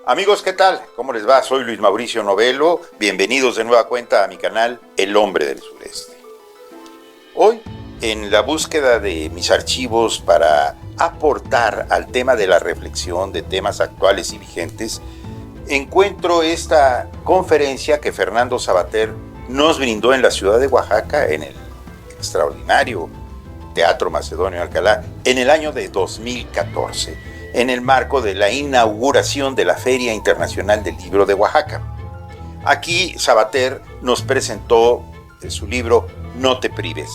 Amigos, ¿qué tal? ¿Cómo les va? Soy Luis Mauricio Novelo. Bienvenidos de nueva cuenta a mi canal El Hombre del Sureste. Hoy, en la búsqueda de mis archivos para aportar al tema de la reflexión de temas actuales y vigentes, encuentro esta conferencia que Fernando Sabater nos brindó en la ciudad de Oaxaca, en el extraordinario Teatro Macedonio Alcalá, en el año de 2014, en el marco de la inauguración de la Feria Internacional del Libro de Oaxaca. Aquí Sabater nos presentó su libro No te prives.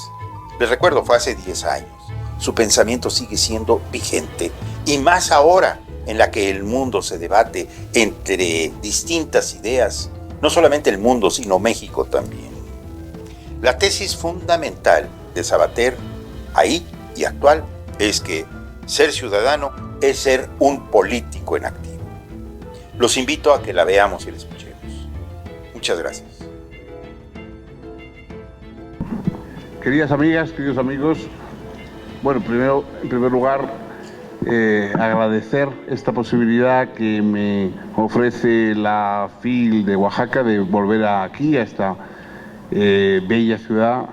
Les recuerdo, fue hace 10 años. Su pensamiento sigue siendo vigente, y más ahora en la que el mundo se debate entre distintas ideas, no solamente el mundo, sino México también. La tesis fundamental de Sabater, ahí y actual, es que ser ciudadano es ser un político en activo. Los invito a que la veamos y la escuchemos. Muchas gracias. Queridas amigas, queridos amigos, bueno, primero, en primer lugar, agradecer esta posibilidad que me ofrece la FIL de Oaxaca de volver aquí, a esta bella ciudad,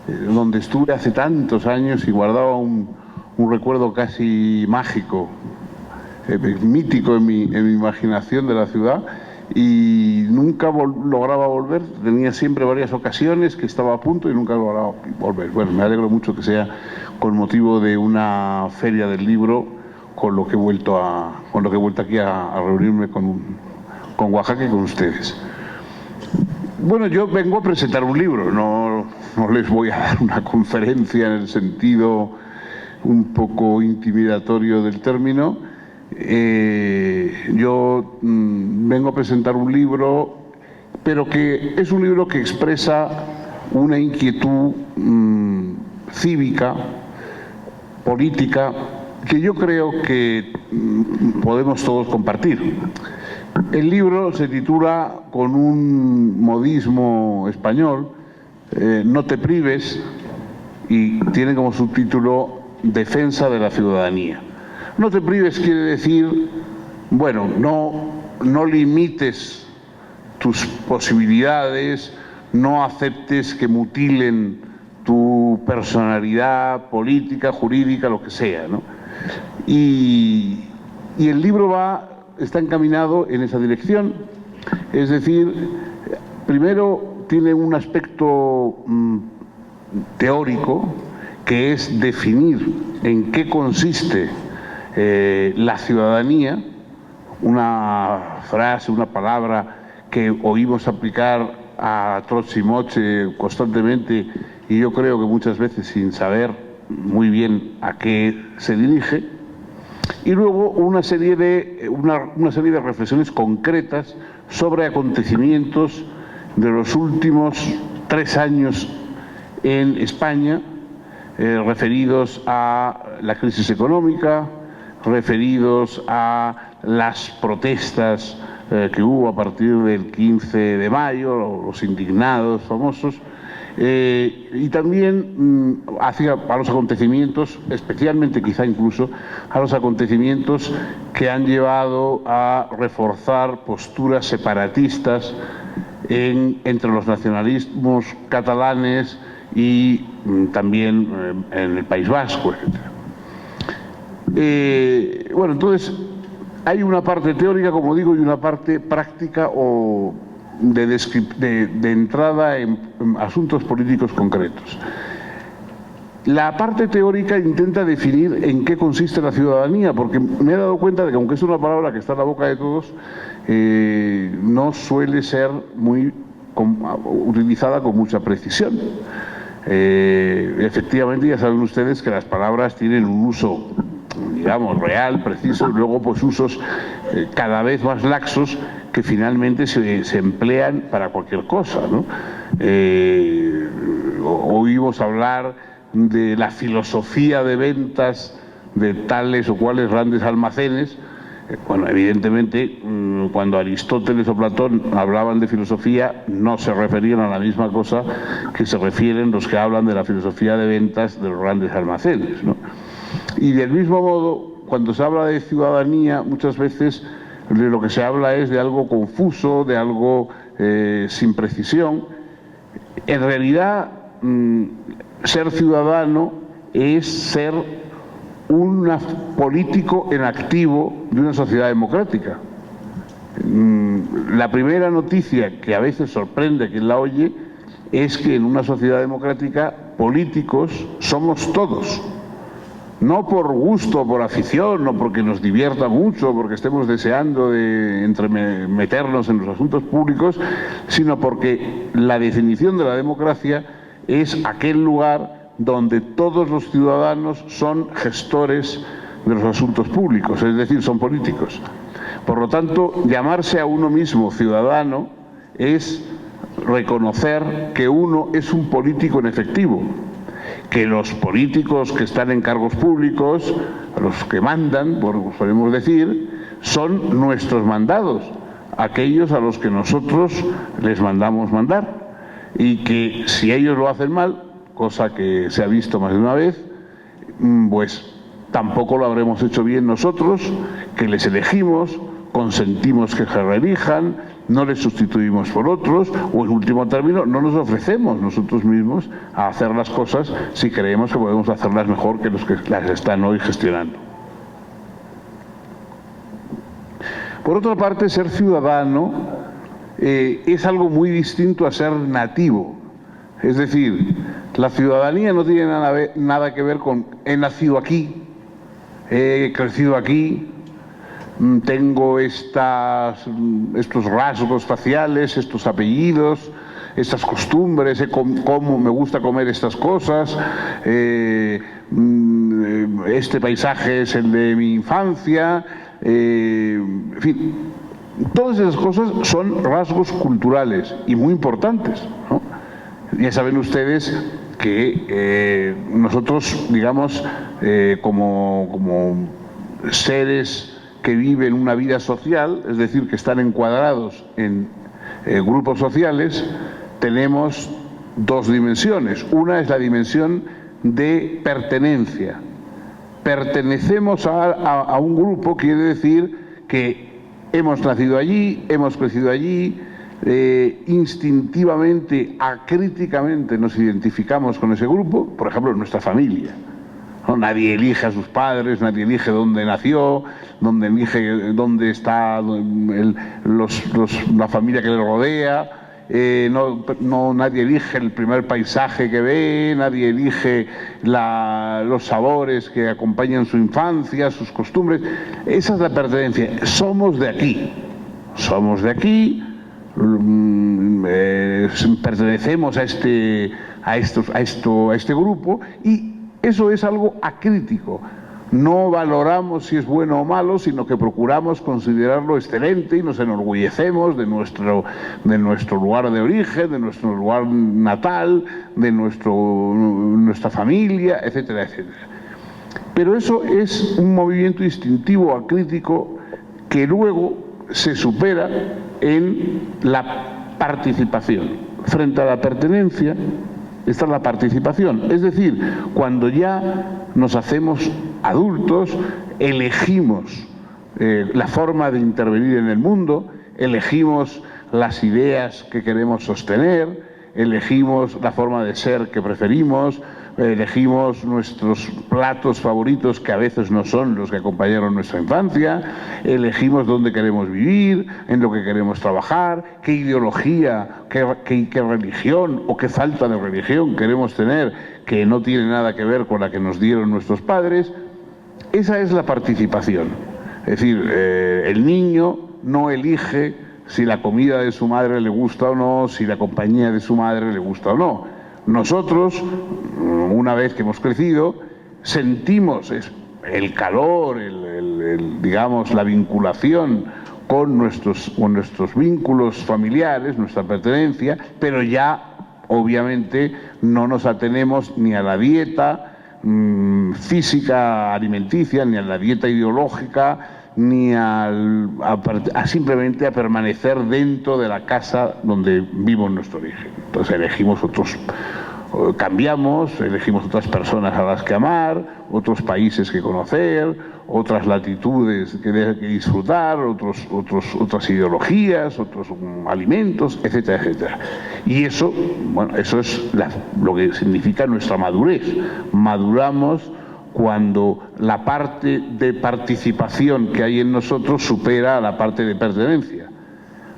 donde estuve hace tantos años y guardaba un recuerdo casi mágico, mítico en mi imaginación de la ciudad, y nunca lograba volver. Tenía siempre varias ocasiones que estaba a punto y nunca lograba volver. Bueno, me alegro mucho que sea con motivo de una feria del libro, con lo que he vuelto aquí a reunirme con Oaxaca y con ustedes. Bueno, yo vengo a presentar un libro, no les voy a dar una conferencia en el sentido un poco intimidatorio del término. Yo vengo a presentar un libro, pero que es un libro que expresa una inquietud cívica, política, que yo creo que podemos todos compartir. El libro se titula, con un modismo español, No te prives, y tiene como subtítulo Defensa de la ciudadanía. No te prives quiere decir, bueno, no limites tus posibilidades, no aceptes que mutilen tu personalidad política, jurídica, lo que sea, ¿no? Y el libro está encaminado en esa dirección. Es decir, primero tiene un aspecto teórico, que es definir en qué consiste la ciudadanía, una frase, una palabra que oímos aplicar a troche y moche constantemente, y yo creo que muchas veces sin saber muy bien a qué se dirige. Y luego una serie de reflexiones concretas sobre acontecimientos de los últimos 3 años en España, referidos a la crisis económica, referidos a las protestas que hubo a partir del 15 de mayo, los indignados famosos, y también a los acontecimientos, especialmente quizá incluso a los acontecimientos que han llevado a reforzar posturas separatistas entre los nacionalismos catalanes y también en el País Vasco, etc. Bueno, entonces hay una parte teórica, como digo, y una parte práctica o de entrada en asuntos políticos concretos. La parte teórica intenta definir en qué consiste la ciudadanía, porque me he dado cuenta de que, aunque es una palabra que está en la boca de todos, no suele ser muy utilizada con mucha precisión. Efectivamente, ya saben ustedes que las palabras tienen un uso, digamos, real, preciso, y luego pues usos cada vez más laxos que finalmente se emplean para cualquier cosa, ¿no? Oímos hablar de la filosofía de ventas de tales o cuales grandes almacenes. Bueno, evidentemente, cuando Aristóteles o Platón hablaban de filosofía, no se referían a la misma cosa que se refieren los que hablan de la filosofía de ventas de los grandes almacenes, ¿no? Y del mismo modo, cuando se habla de ciudadanía, muchas veces de lo que se habla es de algo confuso, de algo sin precisión. En realidad, ser ciudadano es ser un político en activo de una sociedad democrática. La primera noticia que a veces sorprende a quien la oye es que en una sociedad democrática políticos somos todos. No por gusto, por afición, no porque nos divierta mucho, porque estemos deseando de meternos en los asuntos públicos, sino porque la definición de la democracia es aquel lugar donde todos los ciudadanos son gestores de los asuntos públicos, es decir, son políticos. Por lo tanto, llamarse a uno mismo ciudadano es reconocer que uno es un político en efectivo, que los políticos que están en cargos públicos, los que mandan, podemos decir, son nuestros mandados, aquellos a los que nosotros les mandamos mandar, y que si ellos lo hacen mal, cosa que se ha visto más de una vez, pues tampoco lo habremos hecho bien nosotros, que les elegimos, consentimos que se reelijan, no les sustituimos por otros, o en último término no nos ofrecemos nosotros mismos a hacer las cosas si creemos que podemos hacerlas mejor que los que las están hoy gestionando. Por otra parte, ser ciudadano es algo muy distinto a ser nativo. Es decir, la ciudadanía no tiene nada que ver con he nacido aquí, he crecido aquí, tengo estos rasgos faciales, estos apellidos, estas costumbres, cómo me gusta comer estas cosas, este paisaje es el de mi infancia, en fin, todas esas cosas son rasgos culturales y muy importantes, ¿no? Ya saben ustedes que nosotros, digamos, como seres que viven una vida social, es decir, que están encuadrados en grupos sociales, tenemos dos dimensiones. Una es la dimensión de pertenencia. Pertenecemos a un grupo, quiere decir que hemos nacido allí, hemos crecido allí, instintivamente, acríticamente nos identificamos con ese grupo, por ejemplo, nuestra familia. ¿No? Nadie elige a sus padres, nadie elige dónde nació, dónde elige dónde está la familia que le rodea, nadie elige el primer paisaje que ve, nadie elige los sabores que acompañan su infancia, sus costumbres. Esa es la pertenencia. Somos de aquí, pertenecemos a este grupo, y eso es algo acrítico. No valoramos si es bueno o malo, sino que procuramos considerarlo excelente y nos enorgullecemos de nuestro lugar de origen, de nuestro lugar natal, de nuestra familia, etcétera, etcétera. Pero eso es un movimiento instintivo acrítico que luego se supera en la participación. Frente a la pertenencia está la participación, es decir, cuando ya nos hacemos adultos, elegimos la forma de intervenir en el mundo, elegimos las ideas que queremos sostener, elegimos la forma de ser que preferimos, elegimos nuestros platos favoritos, que a veces no son los que acompañaron nuestra infancia, elegimos dónde queremos vivir, en lo que queremos trabajar, qué ideología, qué religión o qué falta de religión queremos tener, que no tiene nada que ver con la que nos dieron nuestros padres. Esa es la participación. Es decir, el niño no elige si la comida de su madre le gusta o no, si la compañía de su madre le gusta o no. Nosotros, una vez que hemos crecido, sentimos el calor, digamos, la vinculación con nuestros vínculos familiares, nuestra pertenencia, pero ya, obviamente, no nos atenemos ni a la dieta física, alimenticia, ni a la dieta ideológica, ni simplemente a permanecer dentro de la casa donde vivimos nuestro origen. Entonces elegimos cambiamos, elegimos otras personas a las que amar, otros países que conocer, otras latitudes que disfrutar, otras ideologías, otros alimentos, etcétera, etcétera. Y eso, bueno, eso es lo que significa nuestra madurez. Maduramos cuando la parte de participación que hay en nosotros supera a la parte de pertenencia.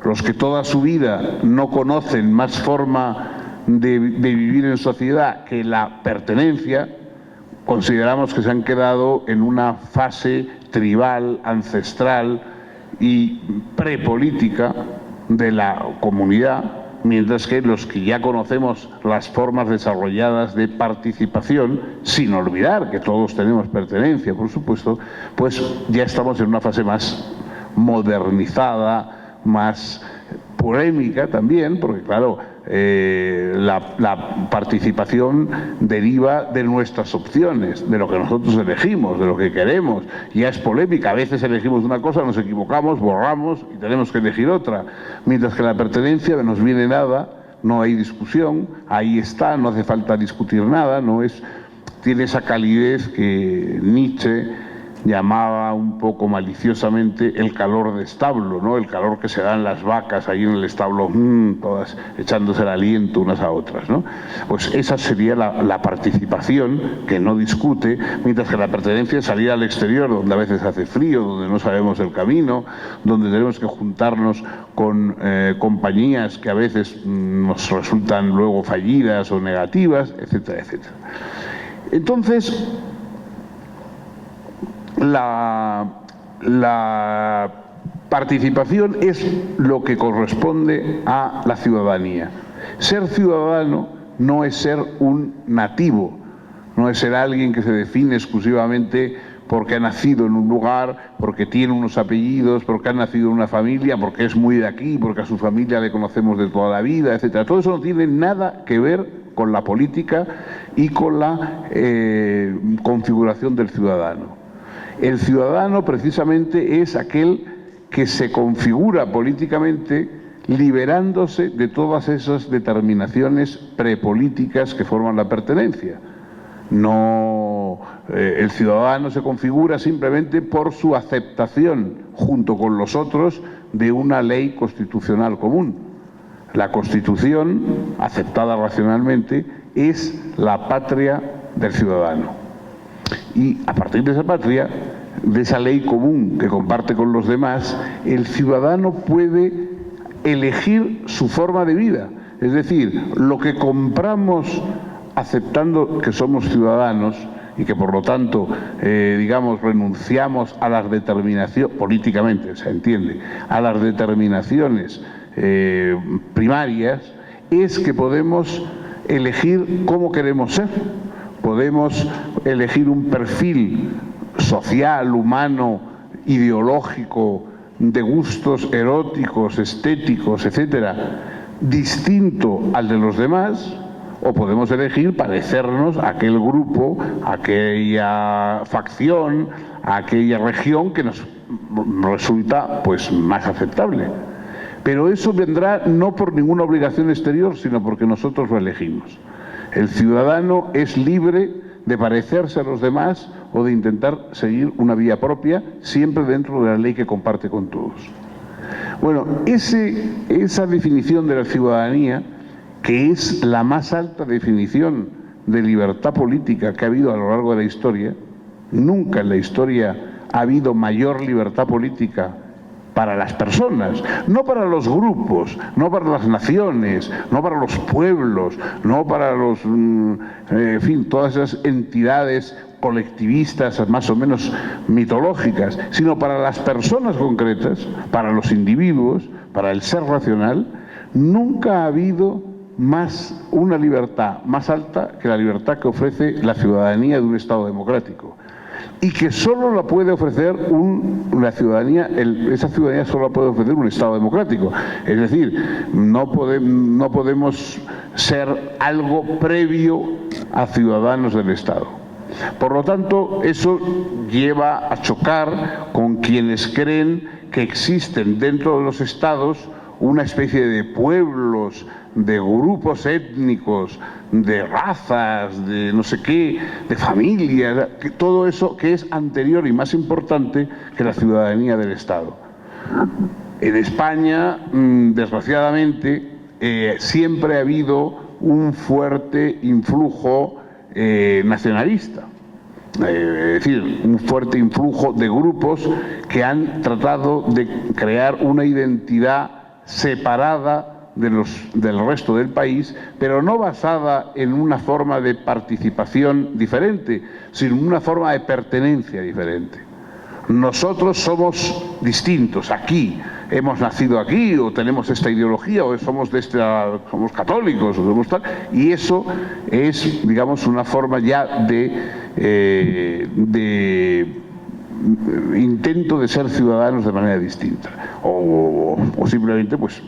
Los que toda su vida no conocen más forma de vivir en sociedad que la pertenencia, consideramos que se han quedado en una fase tribal, ancestral y prepolítica de la comunidad, mientras que los que ya conocemos las formas desarrolladas de participación, sin olvidar que todos tenemos pertenencia, por supuesto, pues ya estamos en una fase más modernizada, más polémica también, porque claro, la participación deriva de nuestras opciones, de lo que nosotros elegimos, de lo que queremos. Ya es polémica, a veces elegimos una cosa, nos equivocamos, borramos y tenemos que elegir otra. Mientras que la pertenencia no nos viene nada, no hay discusión, ahí está, no hace falta discutir nada, tiene esa calidez que Nietzsche llamaba un poco maliciosamente el calor de establo, ¿no? El calor que se dan las vacas ahí en el establo, todas echándose el aliento unas a otras, ¿no? Pues esa sería la participación que no discute, mientras que la pertenencia es salir al exterior, donde a veces hace frío, donde no sabemos el camino, donde tenemos que juntarnos con compañías que a veces nos resultan luego fallidas o negativas, etcétera, etcétera. Entonces, la participación es lo que corresponde a la ciudadanía. Ser ciudadano no es ser un nativo, no es ser alguien que se define exclusivamente porque ha nacido en un lugar, porque tiene unos apellidos, porque ha nacido en una familia, porque es muy de aquí, porque a su familia le conocemos de toda la vida, etcétera. Todo eso no tiene nada que ver con la política y con la configuración del ciudadano. El ciudadano precisamente es aquel que se configura políticamente liberándose de todas esas determinaciones prepolíticas que forman la pertenencia. El ciudadano se configura simplemente por su aceptación, junto con los otros, de una ley constitucional común. La Constitución, aceptada racionalmente, es la patria del ciudadano. Y a partir de esa patria, de esa ley común que comparte con los demás, el ciudadano puede elegir su forma de vida. Es decir, lo que compramos aceptando que somos ciudadanos y que por lo tanto, renunciamos a las determinaciones, políticamente se entiende, a las determinaciones primarias, es que podemos elegir cómo queremos ser. Podemos elegir un perfil social, humano, ideológico, de gustos eróticos, estéticos, etcétera, distinto al de los demás, o podemos elegir parecernos a aquel grupo, a aquella facción, a aquella región que nos resulta pues más aceptable. Pero eso vendrá no por ninguna obligación exterior, sino porque nosotros lo elegimos. El ciudadano es libre de parecerse a los demás o de intentar seguir una vía propia, siempre dentro de la ley que comparte con todos. Bueno, esa definición de la ciudadanía, que es la más alta definición de libertad política que ha habido a lo largo de la historia, nunca en la historia ha habido mayor libertad política para las personas, no para los grupos, no para las naciones, no para los pueblos, no para todas esas entidades colectivistas más o menos mitológicas, sino para las personas concretas, para los individuos, para el ser racional. Nunca ha habido una libertad más alta que la libertad que ofrece la ciudadanía de un Estado democrático. Y que solo la puede ofrecer esa ciudadanía solo la puede ofrecer un Estado democrático. Es decir, no podemos ser algo previo a ciudadanos del Estado. Por lo tanto, eso lleva a chocar con quienes creen que existen dentro de los Estados una especie de pueblos, de grupos étnicos, de razas, de no sé qué, de familias, todo eso que es anterior y más importante que la ciudadanía del Estado. En España, desgraciadamente, siempre ha habido un fuerte influjo nacionalista. Es decir, un fuerte influjo de grupos que han tratado de crear una identidad separada del resto del país, pero no basada en una forma de participación diferente, sino en una forma de pertenencia diferente. Nosotros somos distintos aquí, hemos nacido aquí, o tenemos esta ideología, o somos somos católicos, o somos tal, y eso es, digamos, una forma ya de intento de ser ciudadanos de manera distinta, o simplemente, pues,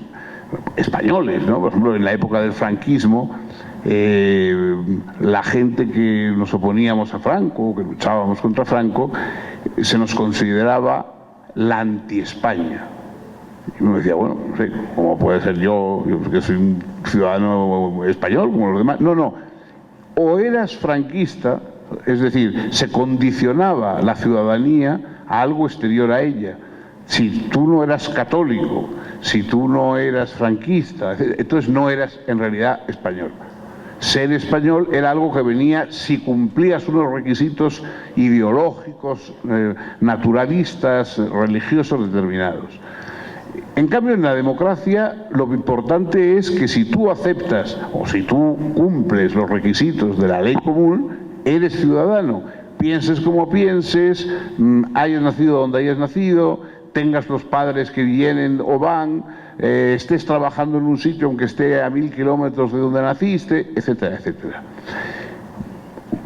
españoles, ¿no? Por ejemplo, en la época del franquismo, la gente que nos oponíamos a Franco, que luchábamos contra Franco, se nos consideraba la anti-España. Y uno decía, bueno, no sé, ¿cómo puede ser yo que soy un ciudadano español como los demás? No, no. O eras franquista, es decir, se condicionaba la ciudadanía a algo exterior a ella. Si tú no eras católico, si tú no eras franquista, entonces no eras en realidad español. Ser español era algo que venía si cumplías unos requisitos ideológicos, naturalistas, religiosos determinados. En cambio, en la democracia lo importante es que si tú aceptas o si tú cumples los requisitos de la ley común, eres ciudadano. Pienses como pienses, hayas nacido donde hayas nacido, tengas los padres que vienen o van, estés trabajando en un sitio aunque esté a 1000 kilómetros de donde naciste, etcétera, etcétera.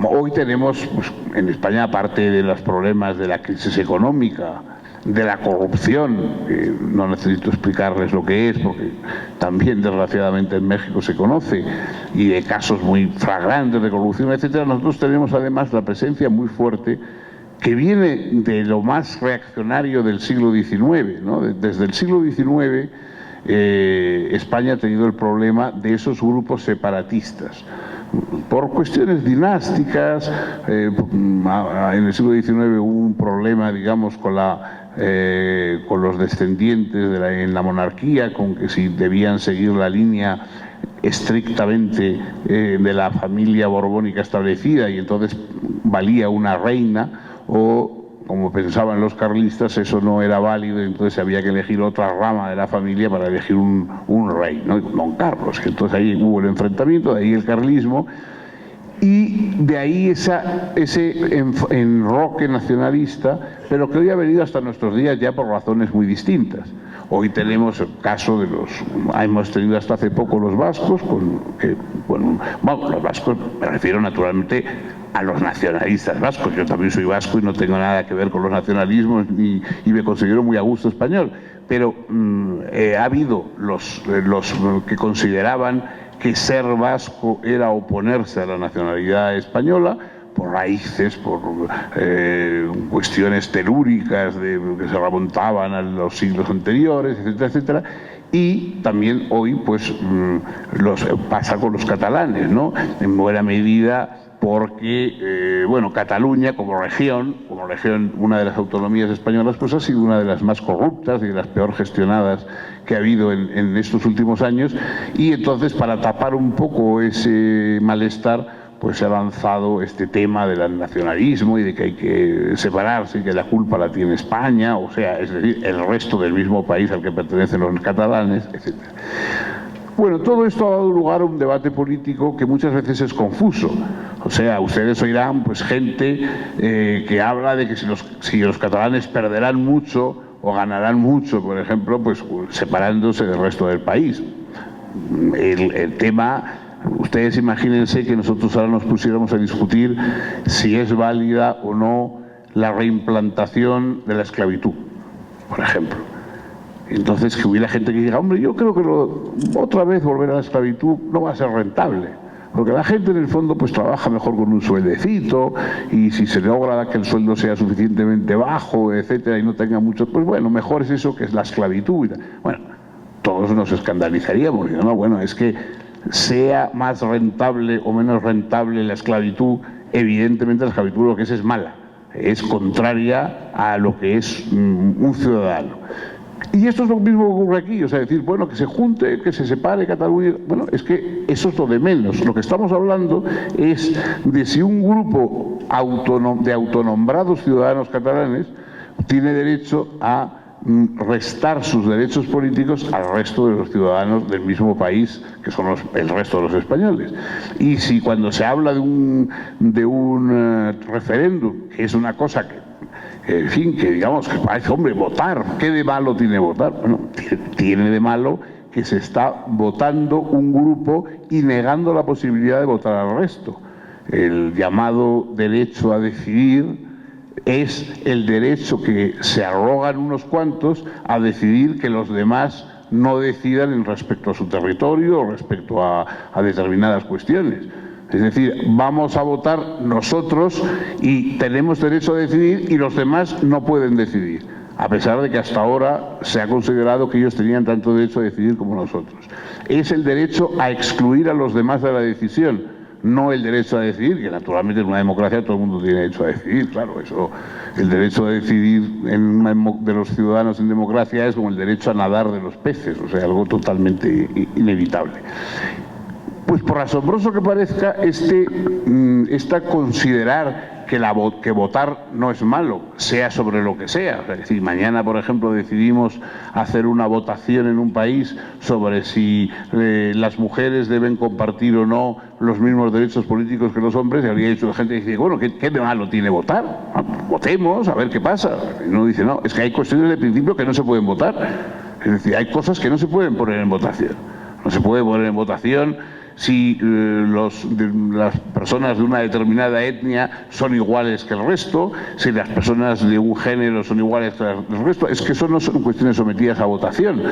Hoy tenemos, pues, en España, aparte de los problemas de la crisis económica, de la corrupción, no necesito explicarles lo que es, porque también desgraciadamente en México se conoce, y de casos muy flagrantes de corrupción, etcétera, nosotros tenemos además la presencia muy fuerte que viene de lo más reaccionario del siglo XIX, ¿no? Desde el siglo XIX España ha tenido el problema de esos grupos separatistas. Por cuestiones dinásticas, en el siglo XIX hubo un problema, digamos, con los descendientes en la monarquía, con que si debían seguir la línea estrictamente de la familia borbónica establecida, y entonces valía una reina, o como pensaban los carlistas eso no era válido, entonces había que elegir otra rama de la familia para elegir un rey, ¿no? Don Carlos, que entonces ahí hubo el enfrentamiento, de ahí el carlismo, y de ahí ese enroque nacionalista, pero que hoy ha venido hasta nuestros días ya por razones muy distintas. Hoy tenemos el caso de hemos tenido hasta hace poco los vascos, los vascos, me refiero naturalmente a los nacionalistas vascos. Yo también soy vasco y no tengo nada que ver con los nacionalismos y me considero muy a gusto español, pero ha habido los que consideraban que ser vasco era oponerse a la nacionalidad española por raíces, por cuestiones telúricas que se remontaban a los siglos anteriores, etcétera, etcétera. Y también hoy pues pasa con los catalanes, ¿no? En buena medida porque, Cataluña como región, una de las autonomías españolas, pues ha sido una de las más corruptas y de las peor gestionadas que ha habido en estos últimos años, y entonces para tapar un poco ese malestar, pues se ha lanzado este tema del nacionalismo y de que hay que separarse y que la culpa la tiene España, o sea, es decir, el resto del mismo país al que pertenecen los catalanes, etc. Bueno, todo esto ha dado lugar a un debate político que muchas veces es confuso. O sea, ustedes oirán pues gente que habla de que si los catalanes perderán mucho o ganarán mucho, por ejemplo, pues separándose del resto del país. El tema, ustedes imagínense que nosotros ahora nos pusiéramos a discutir si es válida o no la reimplantación de la esclavitud, por ejemplo. Entonces que hubiera gente que diga, hombre, yo creo que otra vez volver a la esclavitud no va a ser rentable, porque la gente en el fondo pues trabaja mejor con un sueldecito, y si se logra que el sueldo sea suficientemente bajo, etcétera, y no tenga mucho, pues bueno, mejor es eso que es la esclavitud. Bueno, todos nos escandalizaríamos. No, bueno, es que sea más rentable o menos rentable la esclavitud, evidentemente la esclavitud lo que es mala, es contraria a lo que es un ciudadano. Y esto es lo mismo que ocurre aquí, o sea, decir, bueno, que se junte, que se separe Cataluña, bueno, es que eso es lo de menos. Lo que estamos hablando es de si un grupo de autonombrados ciudadanos catalanes tiene derecho a restar sus derechos políticos al resto de los ciudadanos del mismo país, que son el resto de los españoles. Y si cuando se habla de un referéndum, que es una cosa que, en fin, que digamos que parece, hombre, votar, ¿qué de malo tiene votar? Bueno, tiene de malo que se está votando un grupo y negando la posibilidad de votar al resto. El llamado derecho a decidir es el derecho que se arrogan unos cuantos a decidir que los demás no decidan en respecto a su territorio o respecto a determinadas cuestiones. Es decir, vamos a votar nosotros y tenemos derecho a decidir y los demás no pueden decidir, a pesar de que hasta ahora se ha considerado que ellos tenían tanto derecho a decidir como nosotros. Es el derecho a excluir a los demás de la decisión, no el derecho a decidir, que naturalmente en una democracia todo el mundo tiene derecho a decidir, claro, eso, el derecho a decidir de los ciudadanos en democracia es como el derecho a nadar de los peces, o sea, algo totalmente inevitable. Pues por asombroso que parezca, considerar que votar no es malo, sea sobre lo que sea. Es decir, mañana, por ejemplo, decidimos hacer una votación en un país sobre si las mujeres deben compartir o no los mismos derechos políticos que los hombres, y habría dicho la gente, dice, bueno, ¿qué de malo tiene votar? Votemos, a ver qué pasa. Y uno dice, no, es que hay cuestiones de principio que no se pueden votar. Es decir, hay cosas que no se pueden poner en votación. No se puede poner en votación si las personas de una determinada etnia son iguales que el resto, si las personas de un género son iguales que el resto. Es que eso no son cuestiones sometidas a votación.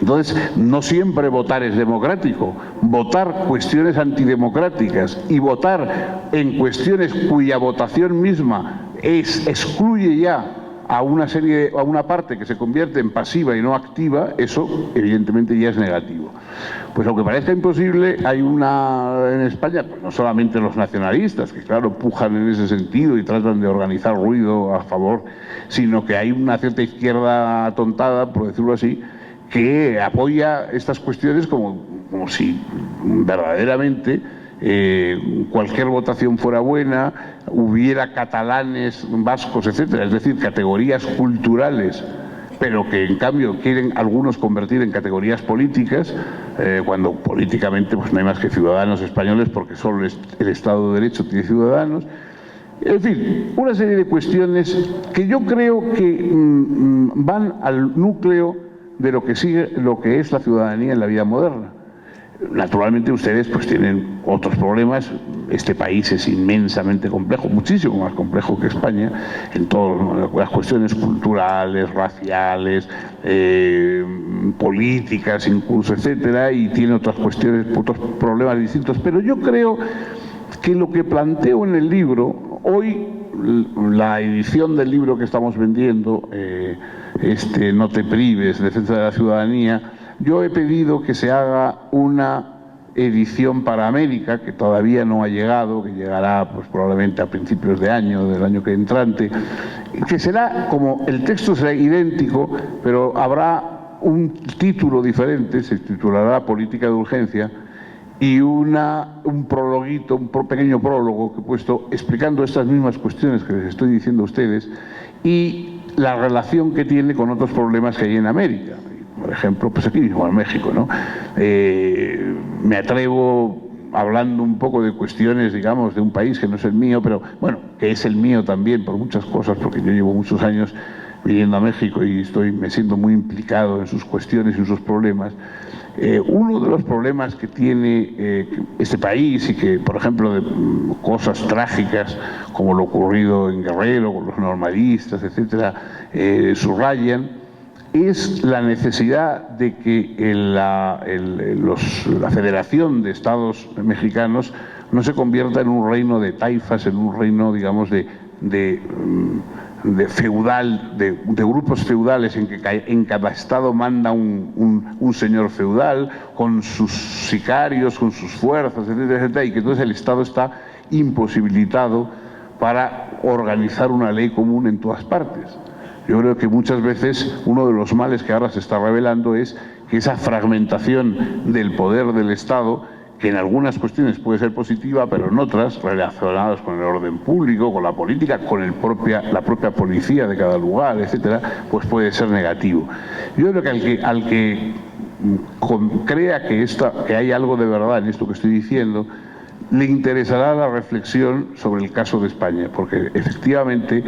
Entonces, no siempre votar es democrático. Votar cuestiones antidemocráticas y votar en cuestiones cuya votación misma excluye ya a una parte que se convierte en pasiva y no activa, eso evidentemente ya es negativo. Pues aunque parezca imposible, hay en España, pues no solamente los nacionalistas, que claro, pujan en ese sentido y tratan de organizar ruido a favor, sino que hay una cierta izquierda atontada, por decirlo así, que apoya estas cuestiones como si verdaderamente cualquier votación fuera buena, hubiera catalanes, vascos, etcétera, es decir, categorías culturales, pero que en cambio quieren algunos convertir en categorías políticas, cuando políticamente pues no hay más que ciudadanos españoles, porque solo el Estado de Derecho tiene ciudadanos. En fin, una serie de cuestiones que yo creo que van al núcleo de lo que es la ciudadanía en la vida moderna. Naturalmente ustedes pues tienen otros problemas. Este país es inmensamente complejo, muchísimo más complejo que España, en todas las cuestiones culturales, raciales, políticas incluso, etcétera, y tiene otras cuestiones, otros problemas distintos. Pero yo creo que lo que planteo en el libro, hoy la edición del libro que estamos vendiendo, No te prives, Defensa de la Ciudadanía, yo he pedido que se haga una edición para América, que todavía no ha llegado, que llegará pues probablemente a principios de año, del año que entrante, que será como, el texto será idéntico, pero habrá un título diferente, se titulará Política de Urgencia, y un prologuito, un pequeño prólogo que he puesto explicando estas mismas cuestiones que les estoy diciendo a ustedes y la relación que tiene con otros problemas que hay en América. Por ejemplo, pues aquí mismo en México, ¿no? Me atrevo, hablando un poco de cuestiones, digamos, de un país que no es el mío, pero bueno, que es el mío también por muchas cosas, porque yo llevo muchos años viviendo a México y me siento muy implicado en sus cuestiones y en sus problemas. Uno de los problemas que tiene este país y que, por ejemplo, de cosas trágicas como lo ocurrido en Guerrero con los normalistas, etcétera, subrayan, es la necesidad de que la Federación de Estados Mexicanos no se convierta en un reino de taifas, en un reino, digamos, de feudal, de grupos feudales en que en cada estado manda un señor feudal con sus sicarios, con sus fuerzas, etcétera, etcétera, y que entonces el Estado está imposibilitado para organizar una ley común en todas partes. Yo creo que muchas veces uno de los males que ahora se está revelando es que esa fragmentación del poder del Estado, que en algunas cuestiones puede ser positiva, pero en otras, relacionadas con el orden público, con la política, con la propia policía de cada lugar, etcétera, pues puede ser negativo. Yo creo que al que crea que hay algo de verdad en esto que estoy diciendo, le interesará la reflexión sobre el caso de España, porque efectivamente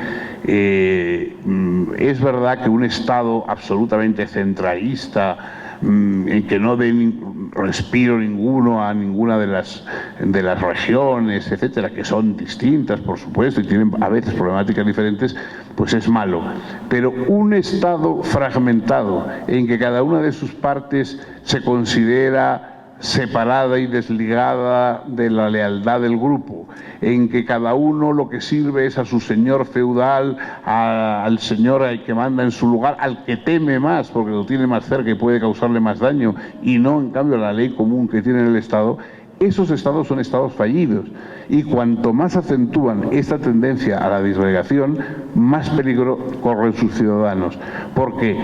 es verdad que un Estado absolutamente centralista, en que no dé respiro ninguno a ninguna de las regiones, etcétera, que son distintas, por supuesto, y tienen a veces problemáticas diferentes, pues es malo. Pero un Estado fragmentado, en que cada una de sus partes se considera separada y desligada de la lealtad del grupo, en que cada uno lo que sirve es a su señor feudal, al señor que manda en su lugar, al que teme más porque lo tiene más cerca y puede causarle más daño, y no en cambio la ley común que tiene el Estado. Esos estados son estados fallidos, y cuanto más acentúan esta tendencia a la disgregación, más peligro corren sus ciudadanos, porque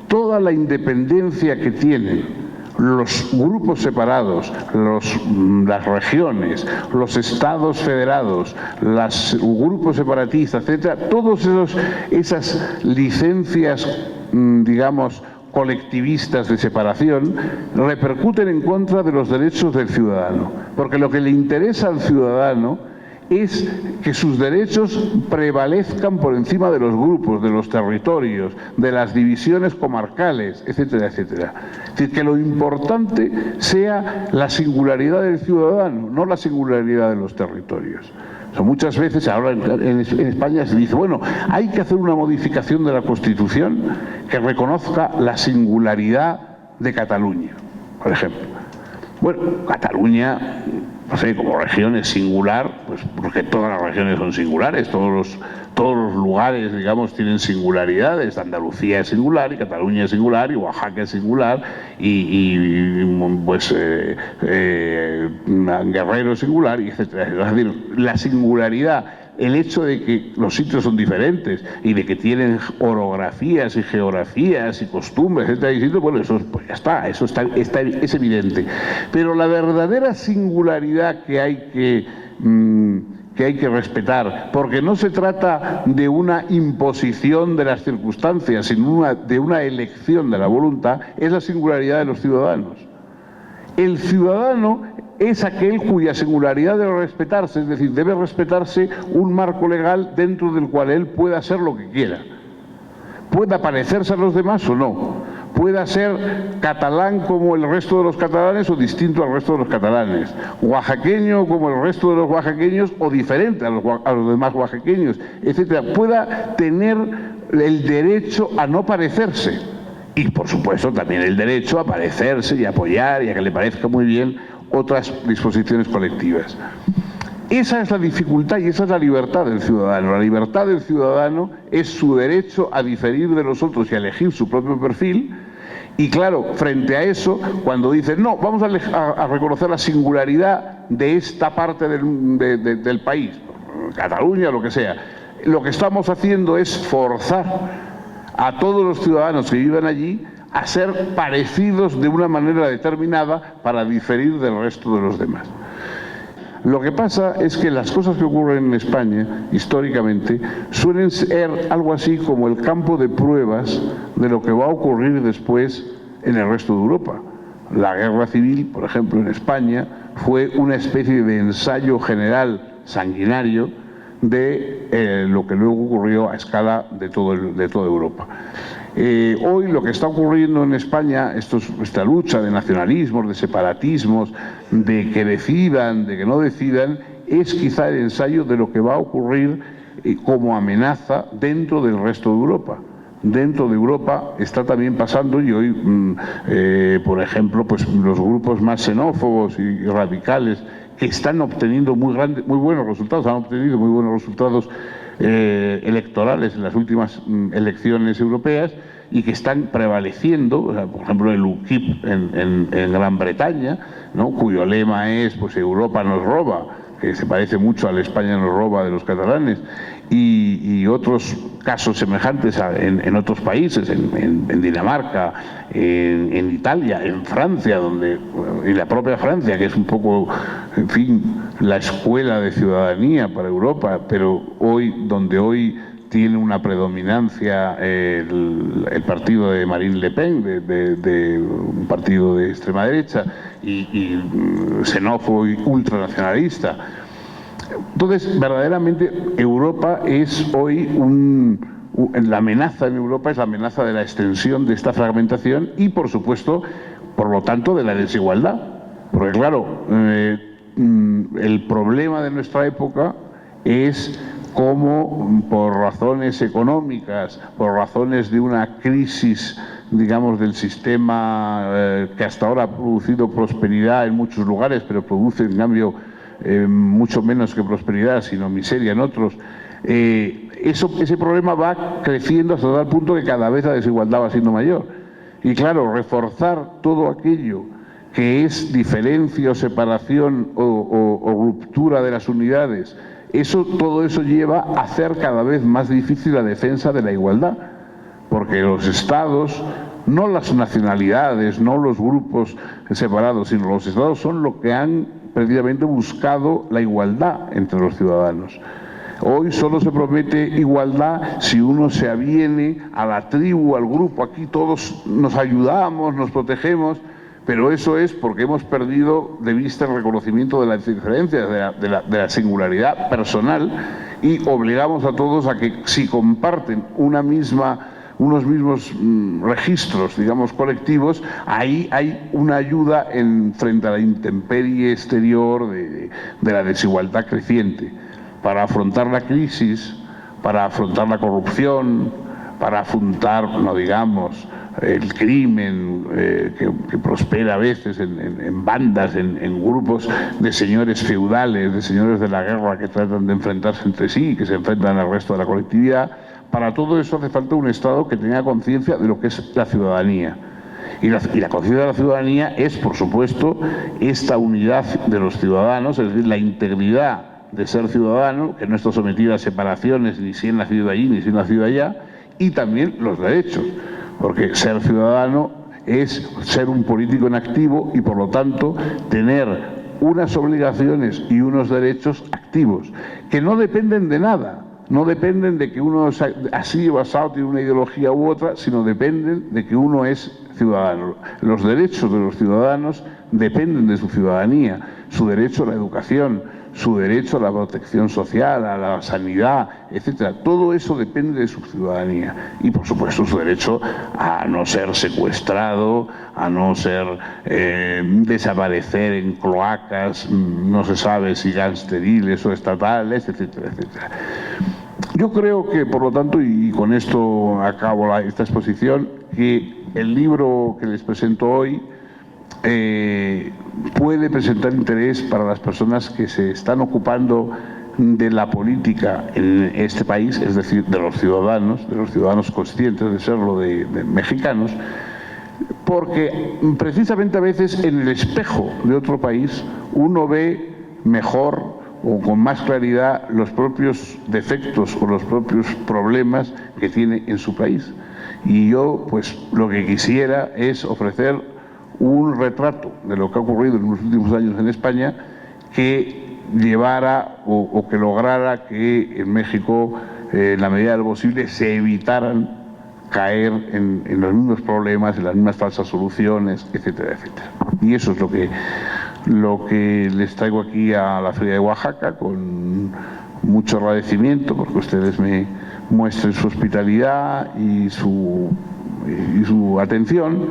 toda la independencia que tienen los grupos separados, las regiones, los estados federados, los grupos separatistas, etcétera, todas esas licencias, digamos, colectivistas de separación, repercuten en contra de los derechos del ciudadano, porque lo que le interesa al ciudadano es que sus derechos prevalezcan por encima de los grupos, de los territorios, de las divisiones comarcales, etcétera, etcétera. Es decir, que lo importante sea la singularidad del ciudadano, no la singularidad de los territorios. O sea, muchas veces ahora en España se dice, bueno, hay que hacer una modificación de la Constitución que reconozca la singularidad de Cataluña, por ejemplo. Bueno, Cataluña, no sé, como región es singular, pues porque todas las regiones son singulares, todos los lugares, digamos, tienen singularidades. Andalucía es singular, y Cataluña es singular, y Oaxaca es singular, Guerrero es singular, y etcétera. Es decir, la singularidad, el hecho de que los sitios son diferentes y de que tienen orografías y geografías y costumbres, etcétera, bueno, eso pues ya está, es evidente. Pero la verdadera singularidad que hay que respetar, porque no se trata de una imposición de las circunstancias, sino de una elección de la voluntad, es la singularidad de los ciudadanos. El ciudadano es aquel cuya singularidad debe respetarse, es decir, debe respetarse un marco legal dentro del cual él pueda hacer lo que quiera. Pueda parecerse a los demás o no, pueda ser catalán como el resto de los catalanes o distinto al resto de los catalanes, oaxaqueño como el resto de los oaxaqueños o diferente a los demás oaxaqueños, etcétera. Pueda tener el derecho a no parecerse y, por supuesto, también el derecho a parecerse y apoyar y a que le parezca muy bien otras disposiciones colectivas. Esa es la dificultad y esa es la libertad del ciudadano. La libertad del ciudadano es su derecho a diferir de los otros y a elegir su propio perfil. Y claro, frente a eso, cuando dicen, no, vamos a reconocer la singularidad de esta parte del país, Cataluña, lo que sea, lo que estamos haciendo es forzar a todos los ciudadanos que vivan allí a ser parecidos de una manera determinada para diferir del resto de los demás. Lo que pasa es que las cosas que ocurren en España, históricamente, suelen ser algo así como el campo de pruebas de lo que va a ocurrir después en el resto de Europa. La guerra civil, por ejemplo, en España, fue una especie de ensayo general sanguinario de lo que luego ocurrió a escala de toda Europa. Hoy lo que está ocurriendo en España, esta lucha de nacionalismos, de separatismos, de que decidan, de que no decidan, es quizá el ensayo de lo que va a ocurrir como amenaza dentro del resto de Europa. Dentro de Europa está también pasando, y hoy, por ejemplo, pues los grupos más xenófobos y radicales que están obteniendo muy buenos resultados, han obtenido muy buenos resultados electorales en las últimas elecciones europeas y que están prevaleciendo, o sea, por ejemplo el UKIP en Gran Bretaña, ¿no?, cuyo lema es pues Europa nos roba, que se parece mucho al España nos roba de los catalanes, y otros casos semejantes en otros países, en Dinamarca, en Italia, en Francia, en la propia Francia, que es un poco, en fin, la escuela de ciudadanía para Europa, pero donde hoy tiene una predominancia el partido de Marine Le Pen, de un partido de extrema derecha y xenófobo y ultranacionalista. Entonces, verdaderamente, Europa es hoy la amenaza en Europa es la amenaza de la extensión de esta fragmentación y, por supuesto, por lo tanto, de la desigualdad. Porque, claro, el problema de nuestra época es cómo, por razones económicas, por razones de una crisis, digamos, del sistema que hasta ahora ha producido prosperidad en muchos lugares, pero produce, en cambio, mucho menos que prosperidad, sino miseria en otros, ese problema va creciendo hasta tal punto que cada vez la desigualdad va siendo mayor. Y claro, reforzar todo aquello que es diferencia o separación o ruptura de las unidades, todo eso lleva a hacer cada vez más difícil la defensa de la igualdad, porque los estados, no las nacionalidades, no los grupos separados, sino los estados son los que han precisamente buscado la igualdad entre los ciudadanos. Hoy solo se promete igualdad si uno se aviene a la tribu, al grupo. Aquí todos nos ayudamos, nos protegemos, pero eso es porque hemos perdido de vista el reconocimiento de las diferencias, de la singularidad personal, y obligamos a todos a que, si comparten unos mismos registros, digamos, colectivos, ahí hay una ayuda frente a la intemperie exterior de la desigualdad creciente, para afrontar la crisis, para afrontar la corrupción, para afrontar, no digamos, el crimen que prospera a veces en bandas, en grupos de señores feudales, de señores de la guerra que tratan de enfrentarse entre sí y que se enfrentan al resto de la colectividad. Para todo eso hace falta un Estado que tenga conciencia de lo que es la ciudadanía. Y la conciencia de la ciudadanía es, por supuesto, esta unidad de los ciudadanos, es decir, la integridad de ser ciudadano, que no está sometida a separaciones, ni si he nacido allí, ni si he nacido allá, y también los derechos, porque ser ciudadano es ser un político en activo y, por lo tanto, tener unas obligaciones y unos derechos activos, que no dependen de nada. No dependen de que uno así o asado tiene una ideología u otra, sino dependen de que uno es ciudadano. Los derechos de los ciudadanos dependen de su ciudadanía, su derecho a la educación, su derecho a la protección social, a la sanidad, etcétera. Todo eso depende de su ciudadanía y, por supuesto, su derecho a no ser secuestrado, a no ser desaparecer en cloacas, no se sabe si gangsteriles o estatales, etcétera, etcétera. Yo creo que, por lo tanto, y con esto acabo esta exposición, que el libro que les presento hoy puede presentar interés para las personas que se están ocupando de la política en este país, es decir, de los ciudadanos conscientes de serlo, de mexicanos, porque precisamente a veces en el espejo de otro país uno ve mejor o con más claridad los propios defectos o los propios problemas que tiene en su país. Y yo, pues, lo que quisiera es ofrecer un retrato de lo que ha ocurrido en los últimos años en España, que llevara o que lograra que en México, en la medida de lo posible, se evitaran caer en los mismos problemas, en las mismas falsas soluciones, etcétera, etcétera. Y eso es lo que les traigo aquí a la Feria de Oaxaca, con mucho agradecimiento porque ustedes me muestren su hospitalidad y su atención,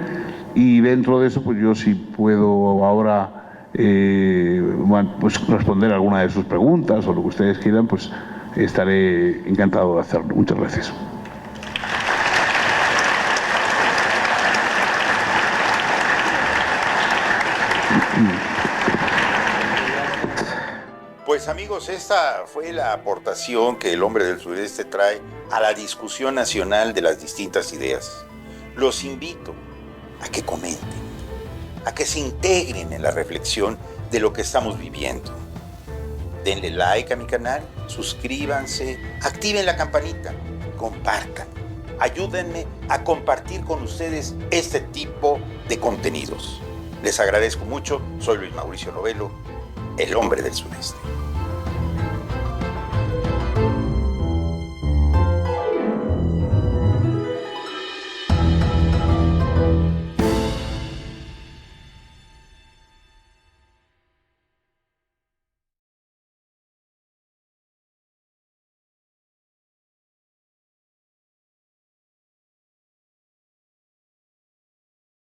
y dentro de eso pues yo, si puedo ahora pues responder alguna de sus preguntas o lo que ustedes quieran, pues estaré encantado de hacerlo. Muchas gracias. Pues amigos, esta fue la aportación que el hombre del sureste trae a la discusión nacional de las distintas ideas. Los invito a que comenten, a que se integren en la reflexión de lo que estamos viviendo. Denle like a mi canal, suscríbanse, activen la campanita, compartan. Ayúdenme a compartir con ustedes este tipo de contenidos. Les agradezco mucho. Soy Luis Mauricio Novelo, el hombre del sureste.